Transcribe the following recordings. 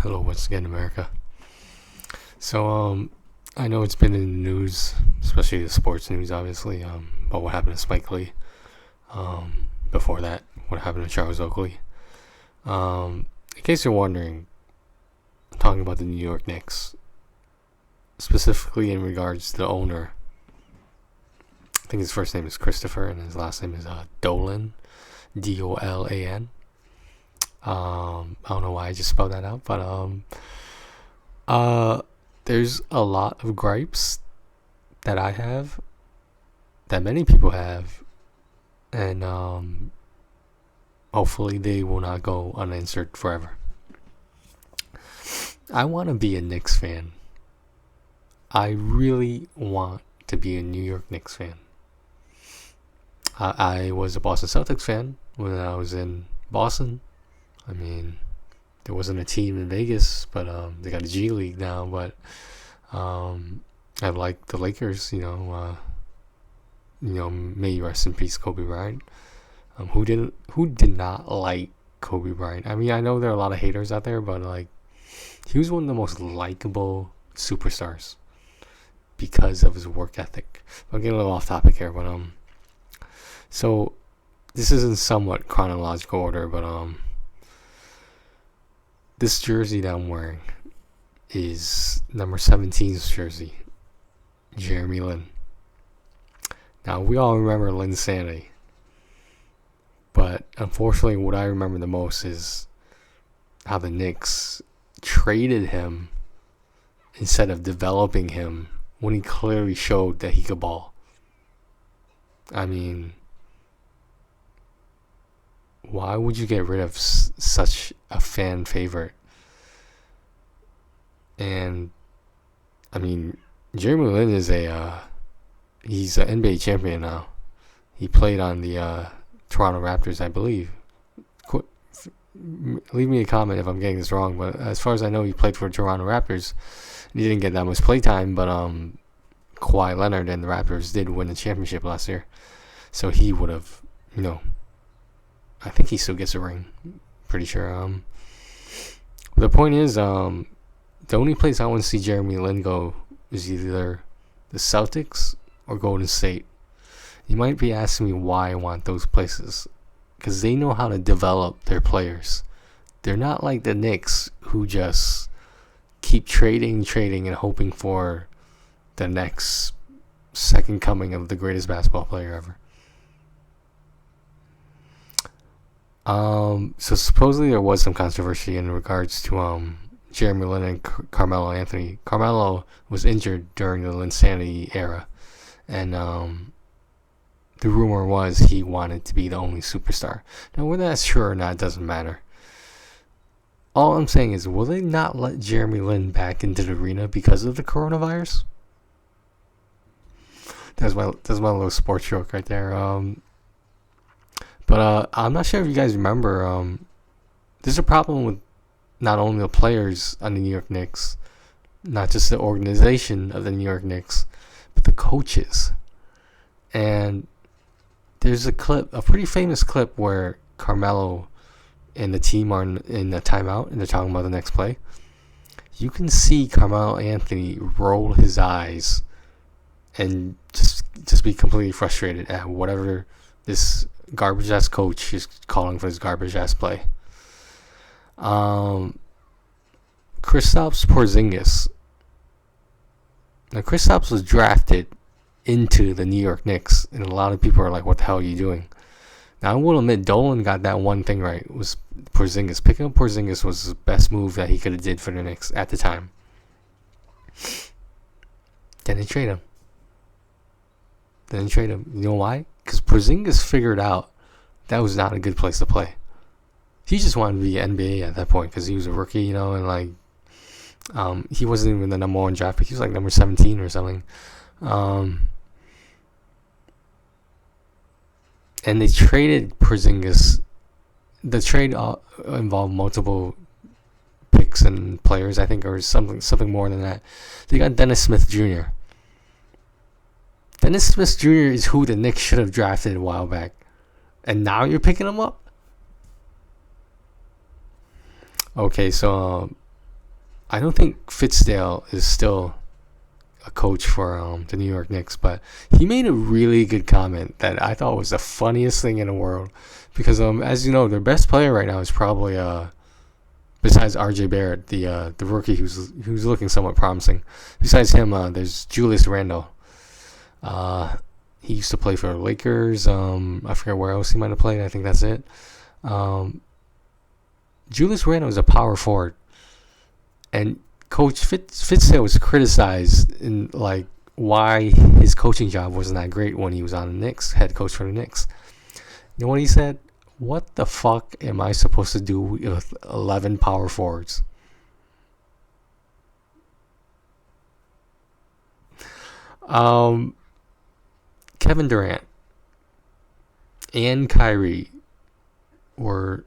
Hello, once again, America. So, I know it's been in the news, especially the sports news, obviously, about what happened to Spike Lee. Before that, what happened to Charles Oakley. In case you're wondering, I'm talking about the New York Knicks, specifically in regards to the owner. I think his first name is Christopher, and his last name is Dolan, Dolan. I don't know why I just spelled that out, but there's a lot of gripes that I have, that many people have, and hopefully they will not go unanswered forever. I want to be a Knicks fan. I really want to be a New York Knicks fan. I was a Boston Celtics fan when I was in Boston. I mean, there wasn't a team in Vegas, but they got a G League now. But I like the Lakers. May you rest in peace, Kobe Bryant. Who did not like Kobe Bryant? I mean, I know there are a lot of haters out there, but like, he was one of the most likable superstars because of his work ethic. I'm getting a little off topic here, but so this is in somewhat chronological order, but this jersey that I'm wearing is number 17's jersey, Jeremy Lin. Now, we all remember Linsanity, but unfortunately what I remember the most is how the Knicks traded him instead of developing him when he clearly showed that he could ball. I mean, why would you get rid of such a fan favorite? And I mean, Jeremy Lin is he's an NBA champion now. He played on the Toronto Raptors, I believe. Leave me a comment if I'm getting this wrong, but as far as I know, he played for Toronto Raptors. He didn't get that much playtime, but Kawhi Leonard and the Raptors did win the championship last year, so he would have, I think he still gets a ring. Pretty sure. The point is, the only place I want to see Jeremy Lin go is either the Celtics or Golden State. You might be asking me why I want those places, because they know how to develop their players. They're not like the Knicks, who just keep trading and hoping for the next second coming of the greatest basketball player ever. So supposedly there was some controversy in regards to Jeremy Lin and Carmelo Anthony. Carmelo was injured during the Linsanity era, and the rumor was he wanted to be the only superstar. Now, whether that's true or not doesn't matter. All I'm saying is, will they not let Jeremy Lin back into the arena because of the coronavirus? That's my little sports joke right there. But I'm not sure if you guys remember, there's a problem with not only the players on the New York Knicks, not just the organization of the New York Knicks, but the coaches. And there's a pretty famous clip where Carmelo and the team are in a timeout and they're talking about the next play. You can see Carmelo Anthony roll his eyes and just be completely frustrated at whatever this garbage ass coach is calling for his garbage ass play. Kristaps Porzingis. Now, Kristaps was drafted into the New York Knicks, and a lot of people are like, "What the hell are you doing?" Now, I will admit, Dolan got that one thing right. It was Porzingis. Picking up Porzingis was the best move that he could have did for the Knicks at the time. Then they trade him. You know why? Because Porzingis figured out that was not a good place to play. He just wanted to be NBA at that point because he was a rookie, and like, he wasn't even the number one draft pick. He was like number 17 or something. And they traded Porzingis. The trade involved multiple picks and players, I think, or something more than that. They got Dennis Smith Jr. Dennis Smith Jr. is who the Knicks should have drafted a while back. And now you're picking him up? Okay, so I don't think Fitzdale is still a coach for the New York Knicks, but he made a really good comment that I thought was the funniest thing in the world. Because as you know, their best player right now is probably besides R.J. Barrett, the rookie who's looking somewhat promising. Besides him, there's Julius Randle. He used to play for the Lakers. I forget where else he might have played. I think that's it. Julius Randle is a power forward, and Coach Fitzdale was criticized in like why his coaching job wasn't that great when he was on the Knicks, head coach for the Knicks. You know what he said? What the fuck am I supposed to do with 11 power forwards? Kevin Durant and Kyrie were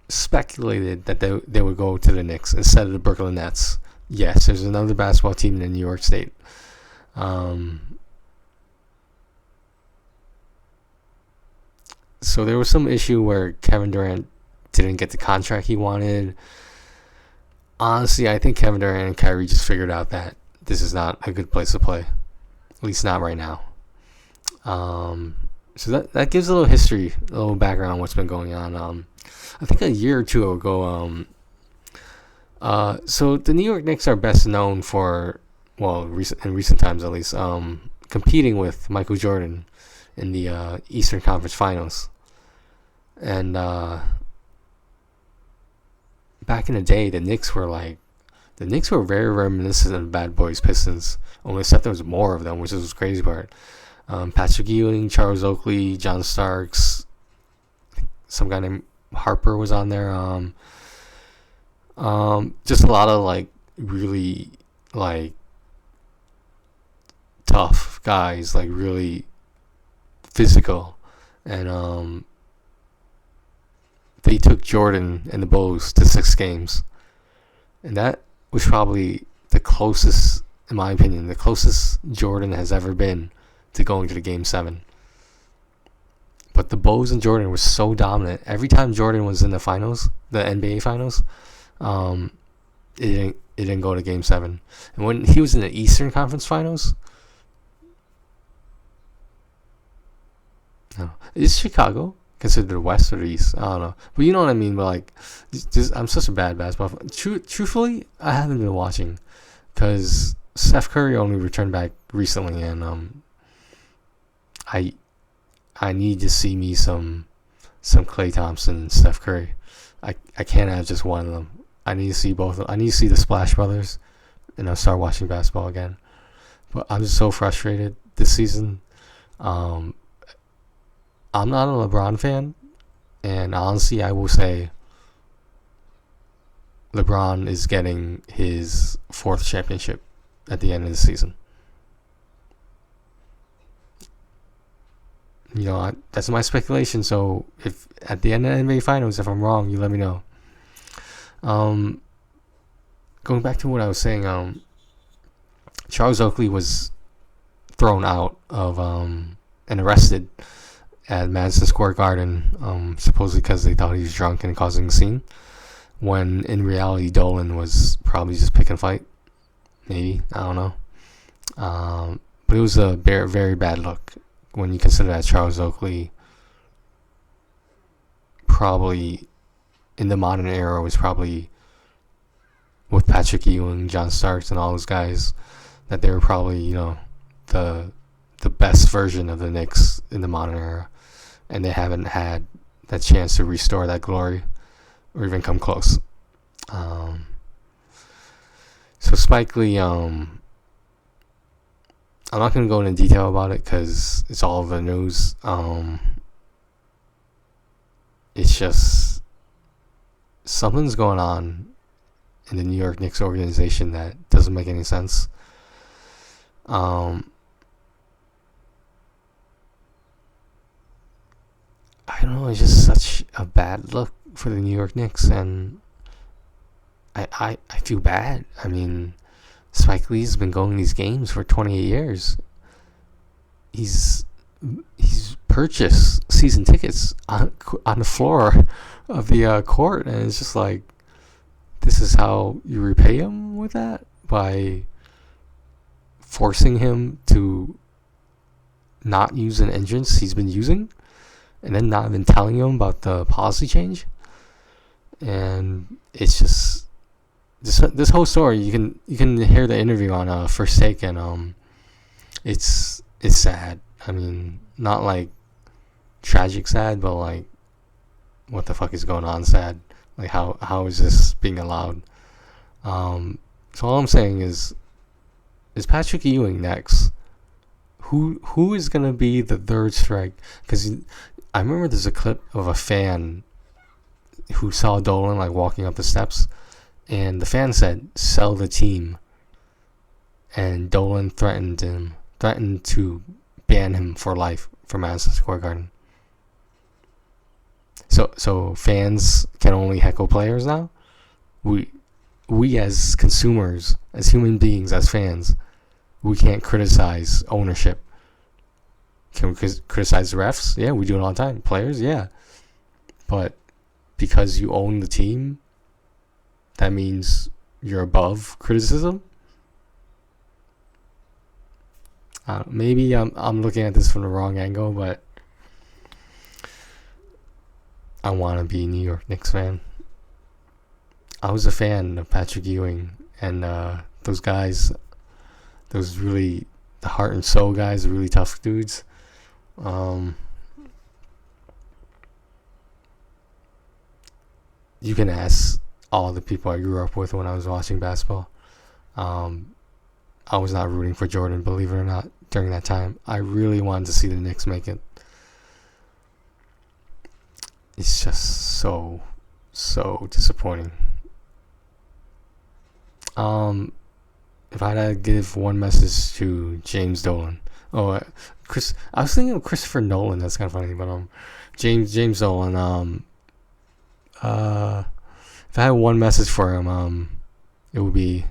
speculated that they would go to the Knicks instead of the Brooklyn Nets. Yes, there's another basketball team in New York State. So there was some issue where Kevin Durant didn't get the contract he wanted. Honestly, I think Kevin Durant and Kyrie just figured out that this is not a good place to play. At least not right now. So that gives a little history, a little background on what's been going on. I think a year or two ago, so the New York Knicks are best known for, well, in recent times at least, competing with Michael Jordan in the Eastern Conference Finals. And back in the day, the Knicks were very reminiscent of the Bad Boys Pistons, only except there was more of them, which was the crazy part. Patrick Ewing, Charles Oakley, John Starks, some guy named Harper was on there. Just a lot of like really like tough guys, like really physical, and they took Jordan and the Bulls to 6 games, and that was probably the closest, in my opinion, the closest Jordan has ever been to going to the Game 7. But the Bulls and Jordan were so dominant. Every time Jordan was in the finals, the NBA finals, it didn't go to Game 7. And when he was in the Eastern Conference Finals, no, is Chicago considered the West or the East? I don't know, but you know what I mean. But like, I'm such a bad basketball fan. Truthfully, I haven't been watching because Steph Curry only returned back recently, and I need to see me some Klay Thompson and Steph Curry. I can't have just one of them. I need to see both. I need to see the Splash Brothers, and I'll start watching basketball again. But I'm just so frustrated this season. I'm not a LeBron fan, and honestly, I will say LeBron is getting his 4th championship at the end of the season. You know, that's my speculation. So if at the end of the NBA Finals, if I'm wrong, you let me know. Going back to what I was saying, Charles Oakley was thrown out of and arrested at Madison Square Garden, supposedly because they thought he was drunk and causing a scene, when in reality Dolan was probably just pick and fight. Maybe, I don't know. But it was a very, very bad look when you consider that Charles Oakley probably in the modern era was probably with Patrick Ewing, John Starks, and all those guys, that they were probably, you know, the best version of the Knicks in the modern era, and they haven't had that chance to restore that glory or even come close. So Spike Lee, I'm not going to go into detail about it because it's all over the news. It's just something's going on in the New York Knicks organization that doesn't make any sense. I don't know, it's just such a bad look for the New York Knicks, and I feel bad. I mean, Spike Lee's been going to these games for 28 years. He's purchased season tickets on the floor of the court, and it's just like this is how you repay him with that? By forcing him to not use an entrance he's been using, and then not even telling him about the policy change. And it's just this whole story. You can hear the interview on First Take, and it's sad. I mean, not like tragic sad, but like, what the fuck is going on sad? Like, how is this being allowed? So all I'm saying is Patrick Ewing next? Who is gonna be the third strike? Because I remember there's a clip of a fan who saw Dolan like walking up the steps, and the fan said, "Sell the team." And Dolan threatened to ban him for life from Madison Square Garden. So fans can only heckle players now? We as consumers, as human beings, as fans, we can't criticize ownership. Can we criticize the refs? Yeah, we do it all the time. Players? Yeah. But because you own the team, that means you're above criticism? Maybe I'm looking at this from the wrong angle, but I want to be a New York Knicks fan. I was a fan of Patrick Ewing and those guys, those really the heart and soul guys, really tough dudes. You can ask all the people I grew up with when I was watching basketball. I was not rooting for Jordan, believe it or not, during that time. I really wanted to see the Knicks make it. It's just so disappointing. If I had to give one message to James Dolan, I was thinking of Christopher Nolan. That's kind of funny, but James Dolan. If I had one message for him, it would be,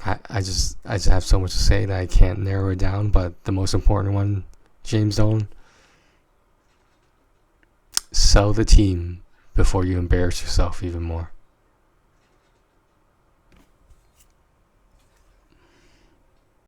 I just have so much to say that I can't narrow it down. But the most important one, James Dolan, sell the team before you embarrass yourself even more.